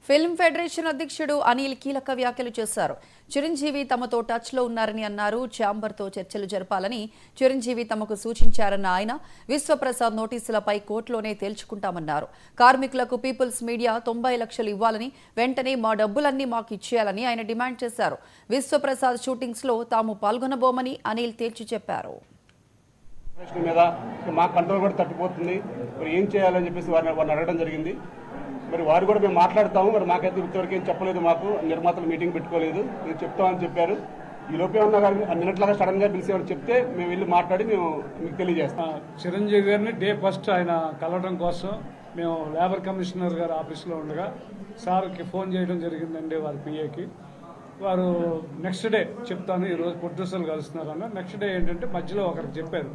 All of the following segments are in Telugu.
ఫిల్మ్ ఫెడరేషన్ అధ్యక్షుడు అనిల్ కీలక వ్యాఖ్యలు చేశారు. చిరంజీవి తమతో టచ్ లో ఉన్నారని అన్నారు. ఛాంబర్తో చర్చలు జరపాలని చిరంజీవి తమకు సూచించారన్న ఆయన విశ్వప్రసాద్ నోటీసులపై కోర్టులోనే తేల్చుకుంటామన్నారు. కార్మికులకు పీపుల్స్ మీడియా 90 లక్షలు ఇవ్వాలని, వెంటనే మా డబ్బులన్నీ మాకు ఇచ్చేయాలని ఆయన డిమాండ్ చేశారు. విశ్వప్రసాద్ షూటింగ్స్ లో తాము పాల్గొనబోమని అనిల్ తేల్చి చెప్పారు. మీద మా కంట్రోల్ కూడా తప్పిపోతుంది, మరి ఏం చేయాలని చెప్పేసి వారిని అడగడం జరిగింది. మరి వారు కూడా మేము మాట్లాడతాము, మరి మాకైతే ఇంతవరకు ఏం చెప్పలేదు, మాకు నిర్మాతలు మీటింగ్ పెట్టుకోలేదు, మీరు చెప్తామని చెప్పారు. ఈ లోపే ఉన్న గారు నిన్నట్లాగా సడన్ గా పిలిచేవారు, చెప్తే మేము వెళ్ళి మాట్లాడి మేము మీకు తెలియజేస్తాం. చిరంజీవి గారిని డే ఫస్ట్ ఆయన కలవడం కోసం మేము లేబర్ కమిషనర్ గారి ఆఫీస్లో ఉండగా సార్కి ఫోన్ చేయడం జరిగిందండి. వారి పిఏకి వారు నెక్స్ట్ డే చెప్తాను, ఈరోజు ప్రొడ్యూసర్లు కలుస్తున్నారు అన్న. నెక్స్ట్ డే ఏంటంటే మధ్యలో ఒకరికి చెప్పారు,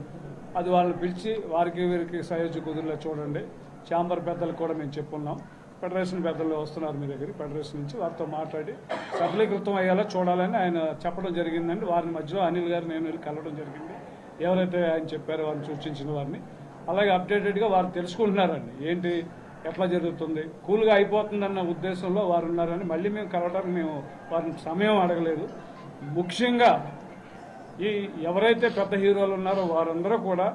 అది వాళ్ళని పిలిచి వారికి వీరికి సయోధ్య కుదురులో చూడండి, ఛాంబర్ పెద్దలకు కూడా మేము చెప్పున్నాం, ఫెడరేషన్ పెద్దలు వస్తున్నారు మీ దగ్గర, ఫెడరేషన్ నుంచి వారితో మాట్లాడి సఫలీకృతం అయ్యేలా చూడాలని ఆయన చెప్పడం జరిగిందండి. వారిని మధ్యలో అనిల్ గారు నేను వెళ్ళి కలవడం జరిగింది. ఎవరైతే ఆయన చెప్పారో వారిని సూచించిన వారిని అలాగే అప్డేటెడ్గా వారు తెలుసుకుంటున్నారండి, ఏంటి ఎట్లా జరుగుతుంది, కూల్గా అయిపోతుందన్న ఉద్దేశంలో వారు ఉన్నారని. మళ్ళీ మేము కలవడానికి మేము వారిని సమయం అడగలేదు. ముఖ్యంగా ఈ ఎవరైతే పెద్ద హీరోలు ఉన్నారో వారందరూ కూడా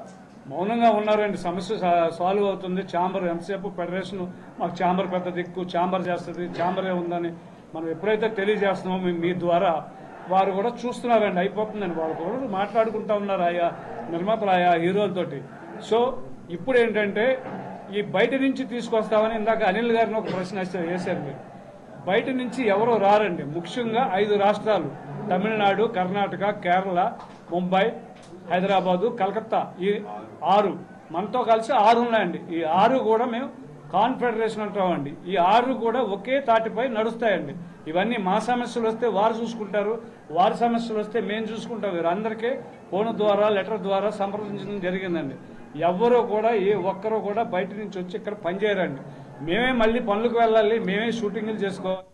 మౌనంగా ఉన్నారండి. సమస్య సాల్వ్ అవుతుంది. ఛాంబర్ ఎంతసేపు ఫెడరేషన్ మాకు ఛాంబర్ పెద్ద దిక్కు, ఛాంబర్ చేస్తుంది, ఛాంబరే ఉందని మనం ఎప్పుడైతే తెలియజేస్తున్నామో మీ ద్వారా వారు కూడా చూస్తున్నారండి, అయిపోతుందని వాళ్ళు కూడా మాట్లాడుకుంటా ఉన్నారు ఆయా నిర్మాతలు ఆయా హీరోలతోటి. సో ఇప్పుడు ఏంటంటే ఈ బయట నుంచి తీసుకొస్తామని ఇందాక అనిల్ గారిని ఒక ప్రశ్న వేశారు మీరు. బయట నుంచి ఎవరో రారండి. ముఖ్యంగా 5 రాష్ట్రాలు తమిళనాడు, కర్ణాటక, కేరళ, ముంబై, హైదరాబాదు, కలకత్తా, ఈ 6 మనతో కలిసి 6 ఉన్నాయండి. ఈ 6 కూడా మేము కాన్ఫెడరేషన్ అంటామండి. ఈ 6 కూడా ఒకే తాటిపై నడుస్తాయండి. ఇవన్నీ మా సమస్యలు వస్తే వారు చూసుకుంటారు, వారి సమస్యలు వస్తే మేము చూసుకుంటాం. వీరందరికీ ఫోన్ ద్వారా లెటర్ ద్వారా సంప్రదించడం జరిగిందండి. ఎవ్వరూ కూడా ఏ ఒక్కరూ కూడా బయట నుంచి వచ్చి ఇక్కడ పనిచేయరండి. మేమే మళ్ళీ పనులకు వెళ్ళాలి, మేమే షూటింగ్లు చేసుకోవాలి.